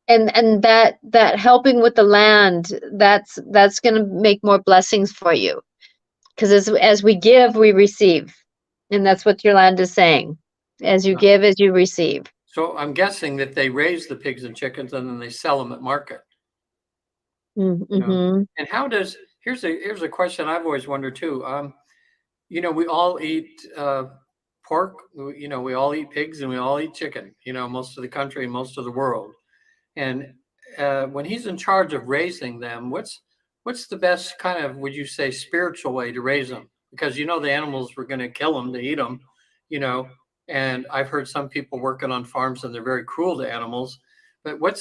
and that helping with the land, that's going to make more blessings for you. Because as we give, we receive. And that's what your land is saying. As you Yeah. give, as you receive. So I'm guessing that they raise the pigs and chickens and then they sell them at market, you know. Mm-hmm. And here's a question I've always wondered too. We all eat pork. We all eat pigs and we all eat chicken. Most of the country and most of the world. And when he's in charge of raising them, what's the best kind of, would you say, spiritual way to raise them? Because the animals were going to kill them to eat them, you know. And I've heard some people working on farms and they're very cruel to animals. But what's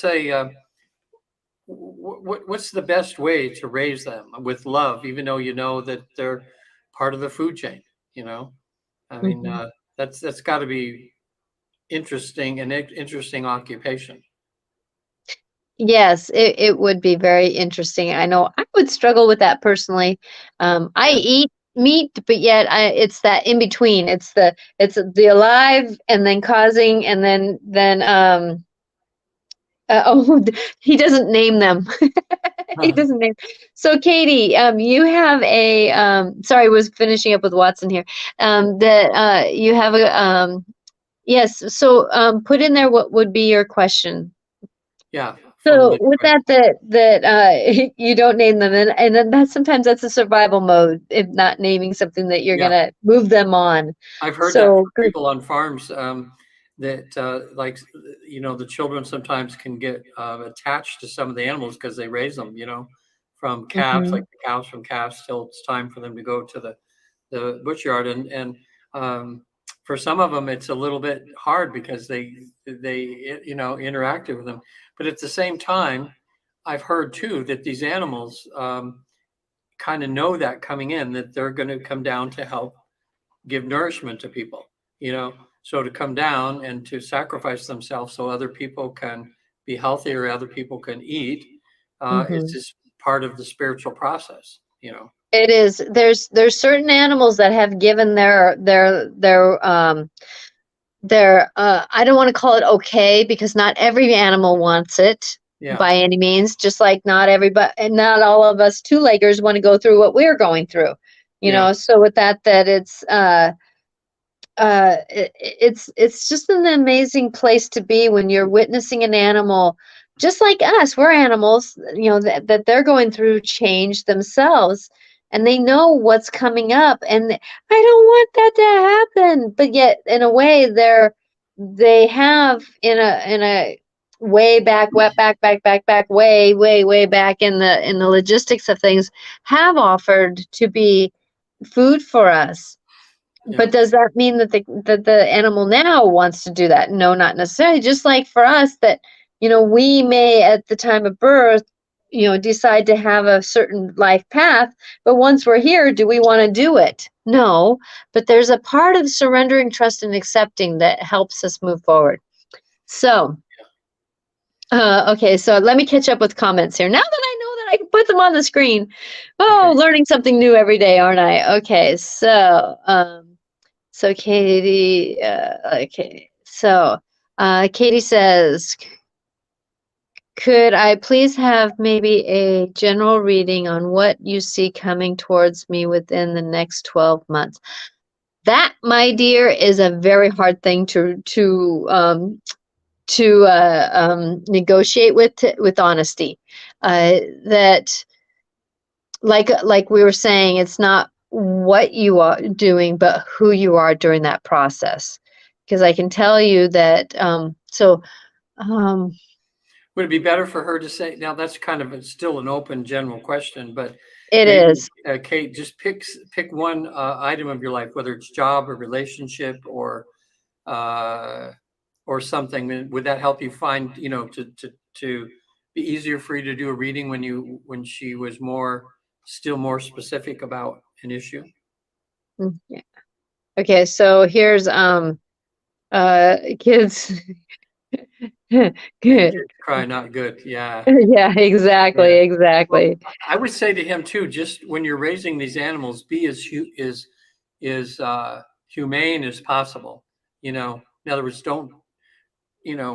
the best way to raise them with love, even though you know that they're part of the food chain? You know, I mean, Mm-hmm. that's got to be interesting occupation. Yes, it would be very interesting. I know I would struggle with that personally. I Yeah. eat meat, but yet it's that in between. It's the alive and then causing and then oh, he doesn't name them. He doesn't name. So Katie, you have a sorry, I was finishing up with Watson here. That you have a yes. So put in there what would be your question. Yeah, So formulate with the question. that you don't name them, and then sometimes that's a survival mode, if not naming something that you're Yeah, gonna move them on. I've heard that So from good. people on farms, that like the children sometimes can get attached to some of the animals because they raise them, from calves, like Hmm. the cows from calves till it's time for them to go to the butchyard, and for some of them it's a little bit hard because they interacted with them, but at the same time, I've heard too that these animals kind of know that coming in that they're going to come down to help give nourishment to people, you know. So to come down and to sacrifice themselves so other people can be healthy or other people can eat, it's Hmm. just part of the spiritual process. It is. There's certain animals that have given their I don't want to call it okay, because not every animal wants it Yeah, by any means, just like not everybody and not all of us two-leggers want to go through what we're going through. yeah, So with that it's it's just an amazing place to be when you're witnessing an animal just like us, we're animals, that they're going through change themselves, and they know what's coming up, and I don't want that to happen. But yet, in a way, they have in a way back, way back in the logistics of things, have offered to be food for us. Yeah. But does that mean that the animal now wants to do that? No, not necessarily. Just like for us, that we may at the time of birth, decide to have a certain life path, but once we're here, do we want to do it? No, but there's a part of surrendering, trust, and accepting that helps us move forward. So, okay, so let me catch up with comments here. Now that I know that I can put them on the screen. Oh, Okay. learning something new every day, aren't I? Okay, so Katie, okay. So Katie says, could I please have maybe a general reading on what you see coming towards me within the next 12 months? That, my dear, is a very hard thing to negotiate with honesty. That, like we were saying, it's not what you are doing, but who you are during that process. Because I can tell you that, Would it be better for her to say, now that's kind of still an open general question, but it maybe is. Kate, just pick one item of your life, whether it's job or relationship or something. Would that help you find, to be easier for you to do a reading when she was still more specific about an issue? Yeah. Okay, so here's kids. Good. Kids cry not good. Yeah. Yeah, exactly, Yeah. Well, exactly. I would say to him too, just when you're raising these animals, be as humane as possible. In other words, don't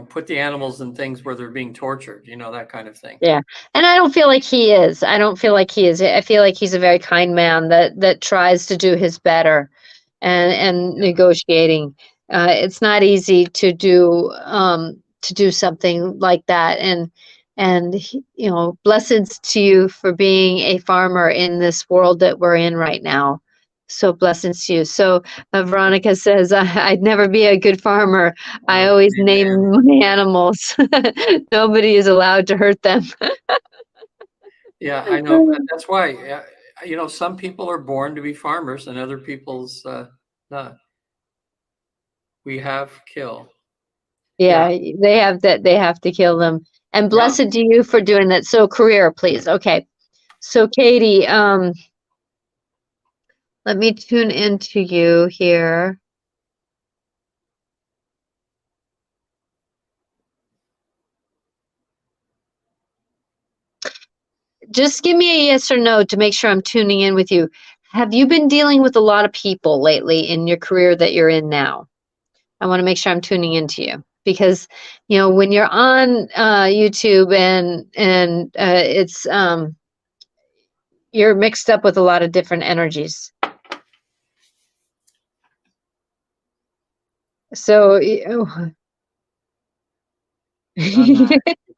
put the animals in things where they're being tortured. That kind of thing. Yeah. And I don't feel like he is. I don't feel like he is. I feel like he's a very kind man that tries to do his better and Yeah. negotiating. It's not easy to do something like that. And blessings to you for being a farmer in this world that we're in right now. So blessings to you. So Veronica says, I'd never be a good farmer. I always Amen. name my animals. Nobody is allowed to hurt them. Yeah, I know. That's why, some people are born to be farmers and other people's not. We have kill. Yeah. Yeah, they have to kill them. And Yeah. blessed to you for doing that. So career, please. Okay. So Katie, let me tune into you here. Just give me a yes or no to make sure I'm tuning in with you. Have you been dealing with a lot of people lately in your career that you're in now? I want to make sure I'm tuning into you because, when you're on YouTube and it's you're mixed up with a lot of different energies. So, You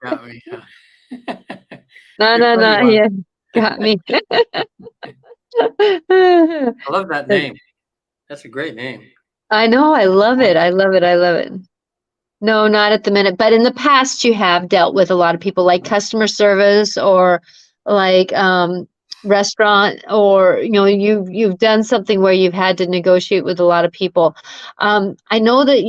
got me. no, You're no, funny no, one. yeah, got me. I love that name. That's a great name. I know, I love it. I love it. I love it. No, not at the minute, but in the past you have dealt with a lot of people like customer service or like restaurant, or you've done something where you've had to negotiate with a lot of people. I know that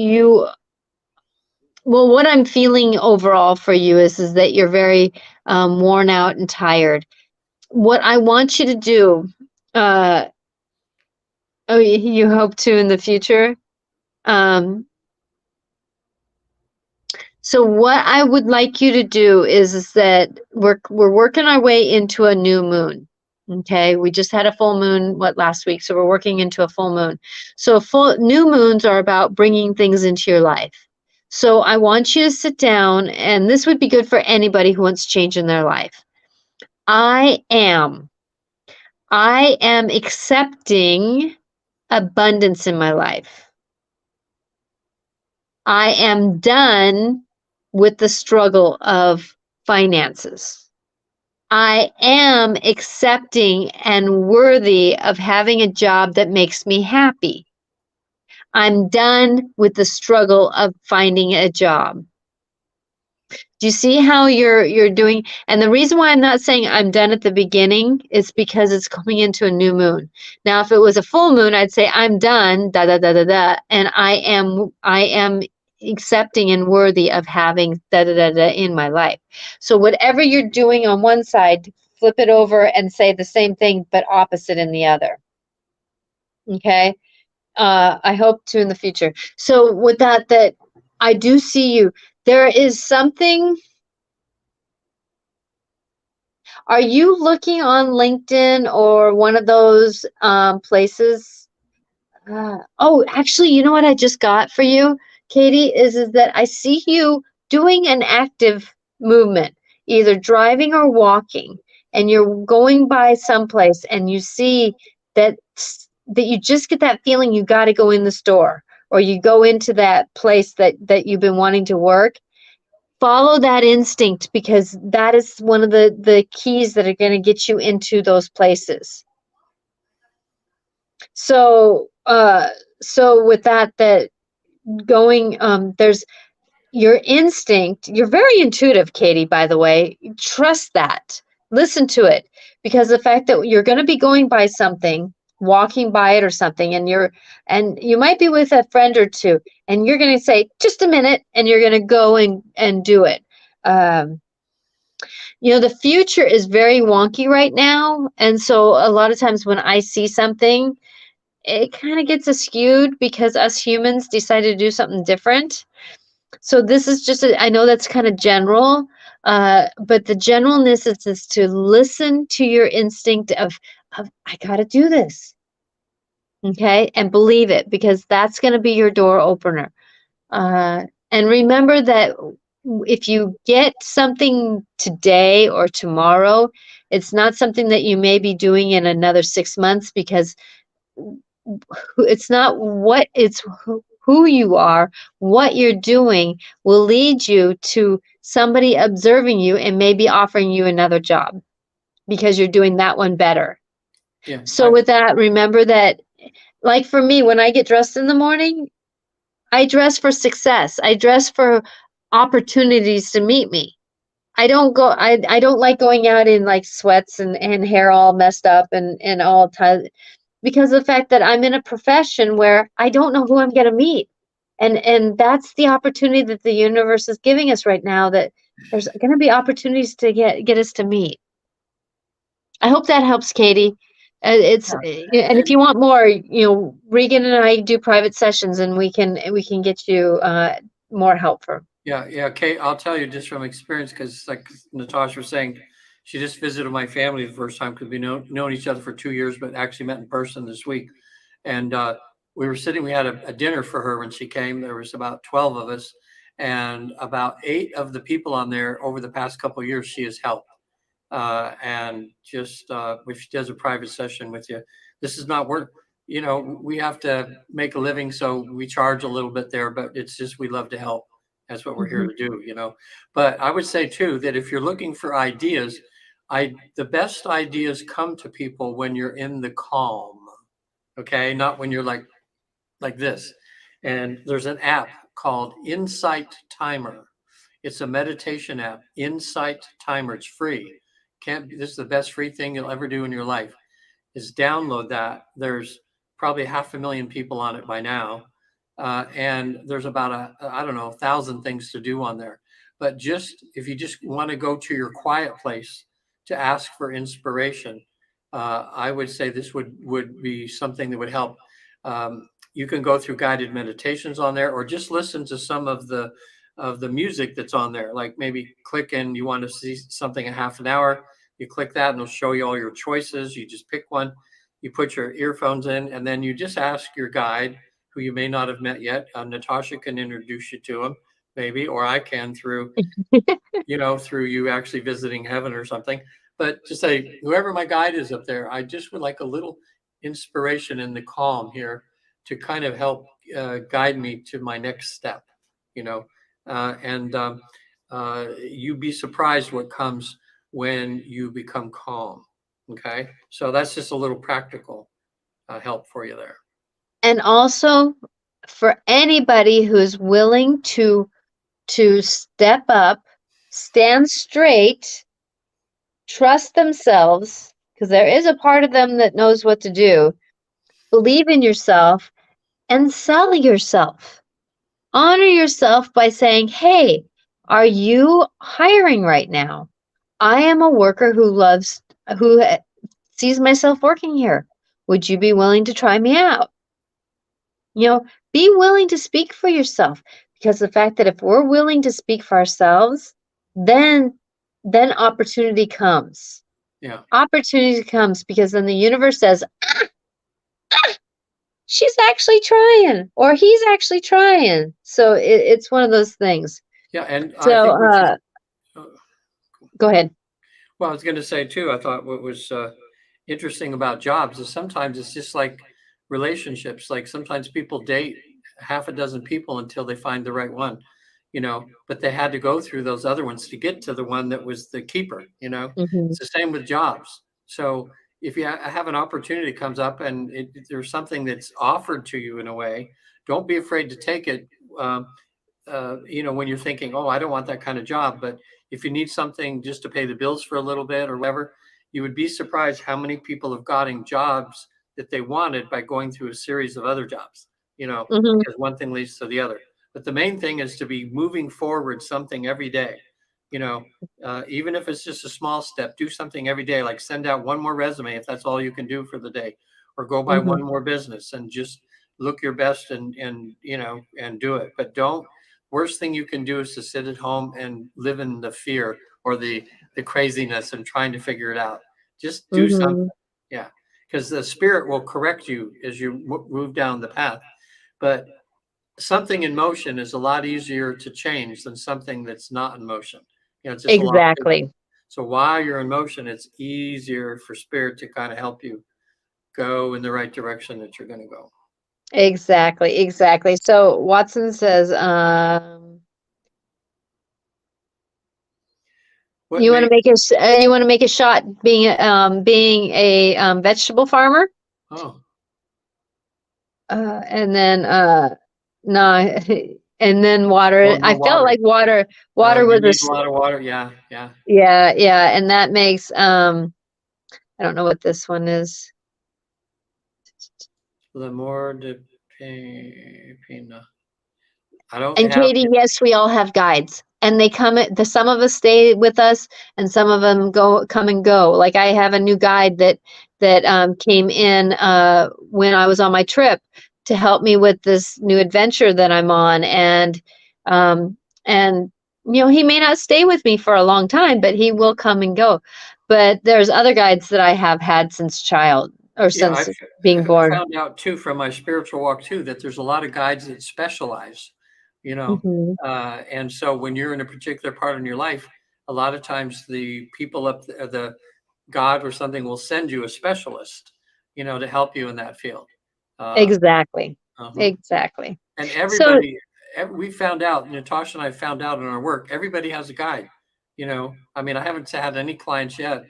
well, what I'm feeling overall for you is that you're very worn out and tired. What I want you to do, uh, oh, you hope to in the future? Um, So what I would like you to do is that we're working our way into a new moon. Okay, we just had a full moon last week, so we're working into a full moon. So full new moons are about bringing things into your life. So I want you to sit down, and this would be good for anybody who wants change in their life. I am accepting abundance in my life. I am done with the struggle of finances. I am accepting and worthy of having a job that makes me happy. I'm done with the struggle of finding a job. Do you see how you're doing? And the reason why I'm not saying I'm done at the beginning is because it's coming into a new moon. Now, if it was a full moon, I'd say I'm done, da da da da da, and I am accepting and worthy of having da da da da in my life. So whatever you're doing on one side, flip it over and say the same thing but opposite in the other. Okay? I hope to in the future. So with that I do see you. There is something. Are you looking on LinkedIn or one of those places? Oh, actually, you know what I just got for you, Katie, is that I see you doing an active movement, either driving or walking, and you're going by someplace and you see that you just get that feeling you got to go in the store or you go into that place that you've been wanting to work. Follow that instinct because that is one of the keys that are going to get you into those places. So so with that going there's your instinct. You're very intuitive, Katie, by the way. Trust that. Listen to it because the fact that you're going to be going by something, walking by it or something, and you might be with a friend or two, and you're going to say, just a minute, and you're going to go and do it. Um, the future is very wonky right now. And so a lot of times when I see something, it kind of gets skewed because us humans decide to do something different. So this is just, I know that's kind of general, but the generalness is to listen to your instinct of I got to do this. Okay. And believe it because that's going to be your door opener. And remember that if you get something today or tomorrow, it's not something that you may be doing in another 6 months because it's not what it's who you are, what you're doing will lead you to somebody observing you and maybe offering you another job because you're doing that one better. Yeah. So with that, remember that, like for me, when I get dressed in the morning, I dress for success. I dress for opportunities to meet me. I don't like going out in like sweats and hair all messed up and all tied because of the fact that I'm in a profession where I don't know who I'm going to meet. And that's the opportunity that the universe is giving us right now, that there's going to be opportunities to get us to meet. I hope that helps, Katie. And if you want more, Regan and I do private sessions and we can get you more help for. Yeah, Kate, I'll tell you just from experience, because like Natasha was saying, she just visited my family the first time because we known each other for 2 years, but actually met in person this week. And we had a dinner for her when she came. There was about 12 of us, and about 8 of the people on there over the past couple of years she has helped. And just if she does a private session with you, this is not work. We have to make a living, so we charge a little bit there, but it's just we love to help. That's what we're here to do. But I would say too that if you're looking for ideas, the best ideas come to people when you're in the calm. Okay, not when you're like this. And there's an app called Insight Timer. It's a meditation app. Insight Timer. It's free. Can't This is the best free thing you'll ever do in your life. Is download that. There's probably 500,000 people on it by now. And there's about I don't know, 1,000 things to do on there. But if you just want to go to your quiet place to ask for inspiration, I would say this would be something that would help. You can go through guided meditations on there, or just listen to some of the music that's on there. Like maybe click and you want to see something a half an hour, you click that and it'll show you all your choices. You just pick one, you put your earphones in, and then you just ask your guide, who you may not have met yet. Natasha can introduce you to him, maybe, or I can through you actually visiting heaven or something. But just say, whoever my guide is up there, I just would like a little inspiration in the calm here to kind of help guide me to my next step. And you'd be surprised what comes when you become calm. Okay, so that's just a little practical help for you there. And also for anybody who's willing to step up, stand straight, trust themselves, because there is a part of them that knows what to do, believe in yourself, and sell yourself. Honor yourself by saying, hey, are you hiring right now? I am a worker who sees myself working here. Would you be willing to try me out? You know, be willing to speak for yourself, because the fact that if we're willing to speak for ourselves, then opportunity comes. Yeah. Opportunity comes because then the universe says, she's actually trying, or he's actually trying. So it's one of those things. Yeah, and I So think what you go ahead. well, I was going to say too, I thought what was interesting about jobs is sometimes it's just like relationships. Like sometimes people date half a dozen people until they find the right one, but they had to go through those other ones to get to the one that was the keeper. Mhm, It's the same with jobs. So if you have an opportunity comes up and there's something that's offered to you in a way, don't be afraid to take it. Um, when you're thinking, oh, I don't want that kind of job, but if you need something just to pay the bills for a little bit or whatever, you would be surprised how many people have gotten jobs that they wanted by going through a series of other jobs, mhm, because one thing leads to the other. But the main thing is to be moving forward something every day, you know, even if it's just a small step, do something every day, like send out one more resume if that's all you can do for the day, or go buy mhm, one more business and just look your best and do it. But don't worst thing you can do is to sit at home and live in the fear or the craziness and trying to figure it out. Just do something. mhm. Yeah, because the spirit will correct you as you move down the path. But something in motion is a lot easier to change than something that's not in motion. It's just a lot bigger. Exactly. So while you're in motion, it's easier for spirit to kind of help you go in the right direction that you're going to go. Exactly, exactly. So Watson says, What made you want to make a shot being a vegetable farmer, oh and then no, and then water. oh no I felt water. like water. Oh, Water you was need a lot of water. Yeah, yeah. yeah, yeah, and that makes I don't know what this one is. L'amor de Pina. I don't And have Katie, yes, we all have guides, and they come. Some of us stay with us, and some of them come and go. Like I have a new guide that came in when I was on my trip to help me with this new adventure that I'm on, um, and he may not stay with me for a long time, but he will come and go. But there's other guides that I have had since child or yeah, since being I born. found out too from my spiritual walk too that there's a lot of guides that specialize, you know. Hmm. And so when you're in a particular part in your life, a lot of times the people up there, the God or something will send you a specialist, to help you in that field. Uh, Exactly, uh-huh. exactly. And So we found out, Natasha and I found out in our work, everybody has a guide. I mean, I haven't had any clients yet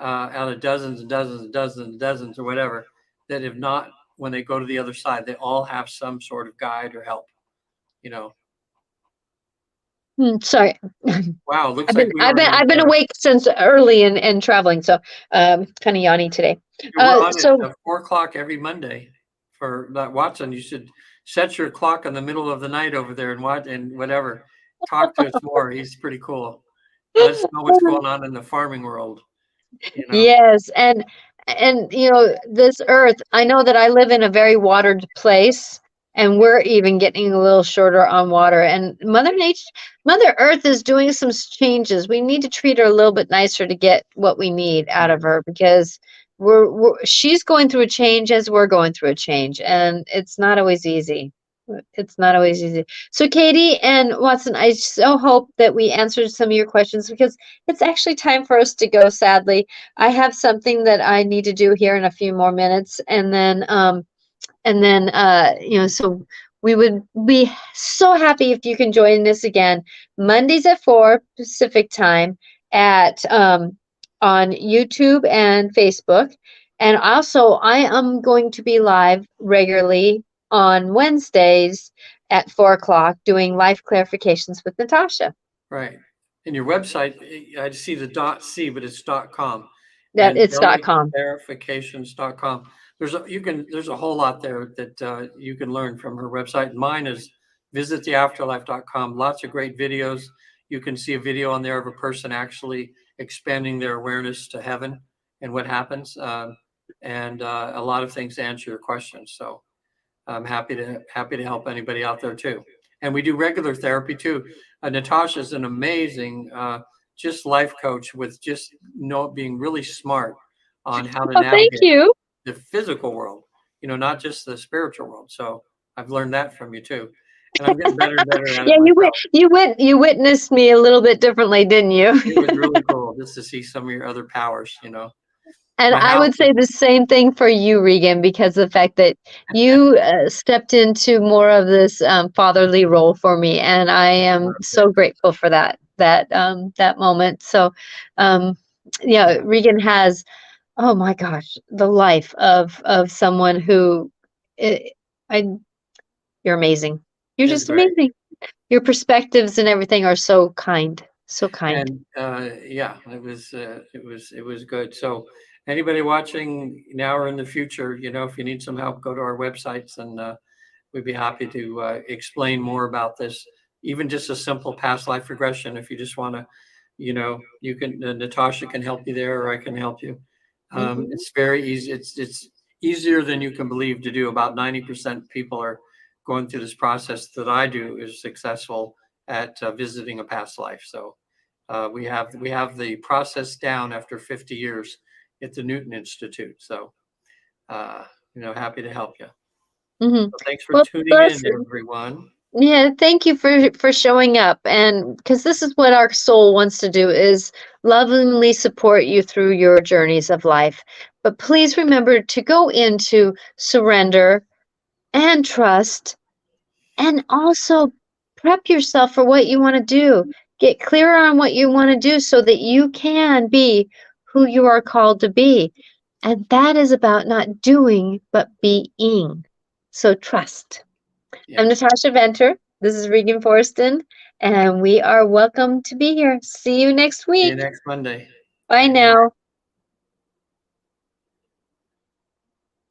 out of dozens and dozens and dozens and dozens or whatever that have not, when they go to the other side, they all have some sort of guide or help, you know. Sorry. Wow, looks I've like been we I've were been in, I've been awake since early and traveling, so kind of yawny today. we're on at So 4 o'clock every Monday for that. Watson, you should set your clock in the middle of the night over there and watch and whatever. Talk to us more. He's pretty cool. Let us know what's going on in the farming world, you know. yes, and this earth, I know that I live in a very watered place, and we're even getting a little shorter on water. And Mother Earth is doing some changes. We need to treat her a little bit nicer to get what we need out of her, because she's going through a change as we're going through a change, and it's not always easy. It's not always easy. So Katie and Watson, I so hope that we answered some of your questions, because it's actually time for us to go, sadly. I have something that I need to do here in a few more minutes, and then so We would be so happy if you can join us again Mondays at 4 Pacific time at on YouTube and Facebook. And also, I am going to be live regularly on Wednesdays at 4 o'clock doing life clarifications with Natasha. Right. And your website, I see the .c, but it's .com. That it's Angelic .com. Clarifications.com. There's a whole lot there that you can learn from her website. Mine is visittheafterlife.com. Lots of great videos. You can see a video on there of a person actually expanding their awareness to heaven and what happens, and a lot of things to answer your questions. So I'm happy to help anybody out there too. And we do regular therapy too. Natasha is an amazing just life coach with just being really smart on how to Oh, thank navigate you. the physical world, not just the spiritual world. So I've learned that from you too. And I'm getting better and better at Yeah, it myself. you witnessed me a little bit differently, didn't you? It was really cool just to see some of your other powers. And My I house would say the same thing for you, Regan, because of the fact that you stepped into more of this fatherly role for me, and I am so grateful for that moment. So, yeah, Regan has, oh my gosh, the life of someone who, I, I you're amazing. You're is just great. amazing. Your perspectives and everything are so kind, so kind. And yeah, it was good. So anybody watching now or in the future, if you need some help, go to our websites, and we'd be happy to explain more about this. Even just a simple past life regression, if you just want to, you can. Natasha can help you there, or I can help you. Mhm. It's very easy. It's easier than you can believe to do. About 90% people are going through this process that I do is successful at visiting a past life. So we have the process down after 50 years at the Newton Institute. So happy to help you. Mhm. So thanks for Well, tuning in, bless. everyone. Yeah, thank you for showing up, and because this is what our soul wants to do is lovingly support you through your journeys of life. But please remember to go into surrender and trust, and also prep yourself for what you want to do. Get clearer on what you want to do so that you can be who you are called to be. And that is about not doing, but being. So trust. I'm Yeah. Natasha Venter. This is Regan Forsten, and we are welcome to be here. See you next See you week. next Monday. Bye Okay. now.